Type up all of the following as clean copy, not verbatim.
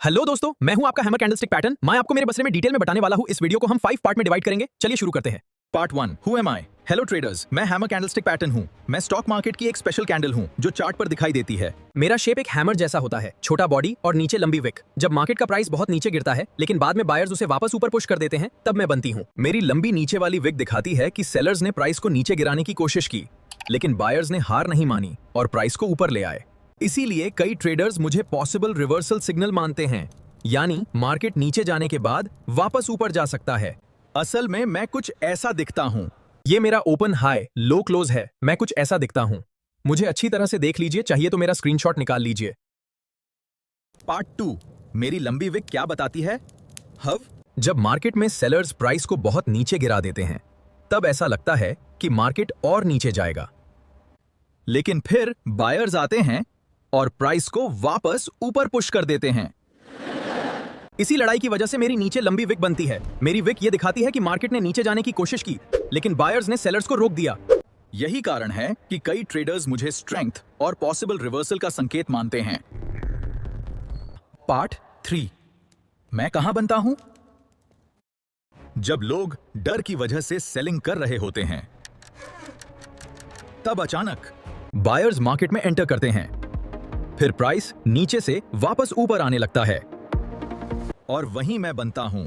Hello दोस्तों, मैं हूं आपका हैमर कैंडलस्टिक पैटर्न। मैं आपको मेरे बसरे में डिटेल में बताने वाला हूं। इस वीडियो को हम 5 पार्ट में डिवाइड करेंगे। चलिए शुरू करते हैं। Part 1, who am I? Hello traders, मैं हैमर कैंडलस्टिक पैटर्न हूं। मैं स्टॉक मार्केट की एक स्पेशल कैंडल हूं जो चार्ट पर दिखाई देती है। मेरा शेप एक हैमर जैसा होता है, छोटा बॉडी और नीचे लंबी विक। जब मार्केट का प्राइस बहुत नीचे गिरता है लेकिन बाद में बायर्स उसे वापस ऊपर पुश कर देते हैं, तब मैं बनती हूँ। मेरी लंबी नीचे वाली विक दिखाती है कि सेलर्स ने प्राइस को नीचे गिराने की कोशिश की, लेकिन बायर्स ने हार नहीं मानी और प्राइस को ऊपर ले आए। इसीलिए कई ट्रेडर्स मुझे पॉसिबल रिवर्सल सिग्नल मानते हैं, यानी मार्केट नीचे जाने के बाद वापस ऊपर जा सकता है। असल में मैं कुछ ऐसा दिखता हूं। ये मेरा ओपन हाई लो क्लोज है। मैं कुछ ऐसा दिखता हूं। मुझे अच्छी तरह से देख लीजिए, चाहिए तो मेरा स्क्रीनशॉट निकाल लीजिए। पार्ट 2, मेरी लंबी विक क्या बताती है? जब मार्केट में सेलर्स प्राइस को बहुत नीचे गिरा देते हैं, तब ऐसा लगता है कि मार्केट और नीचे जाएगा, लेकिन फिर बायर्स आते हैं और प्राइस को वापस ऊपर पुश कर देते हैं। इसी लड़ाई की वजह से मेरी नीचे लंबी विक बनती है। मेरी विक ये दिखाती है कि मार्केट ने नीचे जाने की कोशिश की, लेकिन बायर्स ने सेलर्स को रोक दिया। यही कारण है कि कई ट्रेडर्स मुझे स्ट्रेंथ और पॉसिबल रिवर्सल का संकेत मानते हैं। पार्ट 3, मैं कहां बनता हूं? जब लोग डर की वजह से सेलिंग कर रहे होते हैं, तब अचानक बायर्स मार्केट में एंटर करते हैं। फिर प्राइस नीचे से वापस ऊपर आने लगता है और वहीं मैं बनता हूं।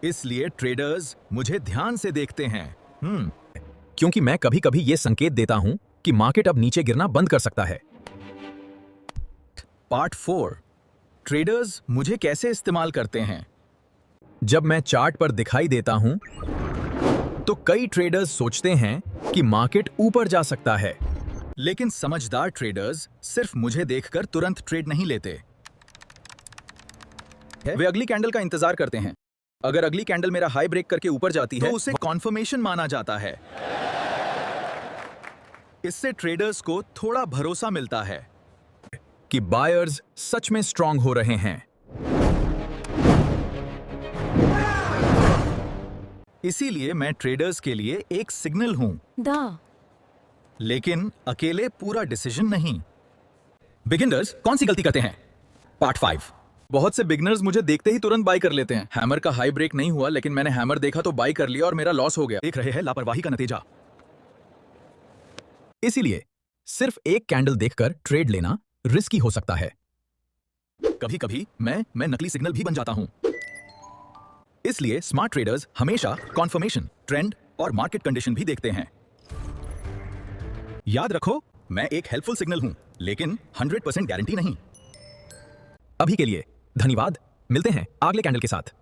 इसलिए ट्रेडर्स मुझे ध्यान से देखते हैं, क्योंकि मैं कभी कभी यह संकेत देता हूं कि मार्केट अब नीचे गिरना बंद कर सकता है। पार्ट 4, ट्रेडर्स मुझे कैसे इस्तेमाल करते हैं? जब मैं चार्ट पर दिखाई देता हूं, तो कई ट्रेडर्स सोचते हैं कि मार्केट ऊपर जा सकता है, लेकिन समझदार ट्रेडर्स सिर्फ मुझे देखकर तुरंत ट्रेड नहीं लेते। वे अगली कैंडल का इंतजार करते हैं। अगर अगली कैंडल मेरा हाई ब्रेक करके ऊपर जाती है, तो उसे कॉन्फर्मेशन माना जाता है। इससे ट्रेडर्स को थोड़ा भरोसा मिलता है कि बायर्स सच में स्ट्रांग हो रहे हैं। इसीलिए मैं ट्रेडर्स के लिए एक सिग्नल हूं, लेकिन अकेले पूरा डिसीजन नहीं। बिगिनर्स कौन सी गलती करते हैं? पार्ट 5, बहुत से बिगनर्स मुझे देखते ही तुरंत बाय कर लेते हैं। हैमर का हाई ब्रेक नहीं हुआ, लेकिन मैंने हैमर देखा तो बाय कर लिया और मेरा लॉस हो गया। देख रहे हैं लापरवाही का नतीजा। इसीलिए सिर्फ एक कैंडल देखकर ट्रेड लेना रिस्की हो सकता है। कभी कभी मैं नकली सिग्नल भी बन जाता हूं। इसलिए स्मार्ट ट्रेडर्स हमेशा कॉन्फर्मेशन, ट्रेंड और मार्केट कंडीशन भी देखते हैं। याद रखो, मैं एक हेल्पफुल सिग्नल हूं, लेकिन 100% गारंटी नहीं। अभी के लिए धन्यवाद। मिलते हैं अगले कैंडल के साथ।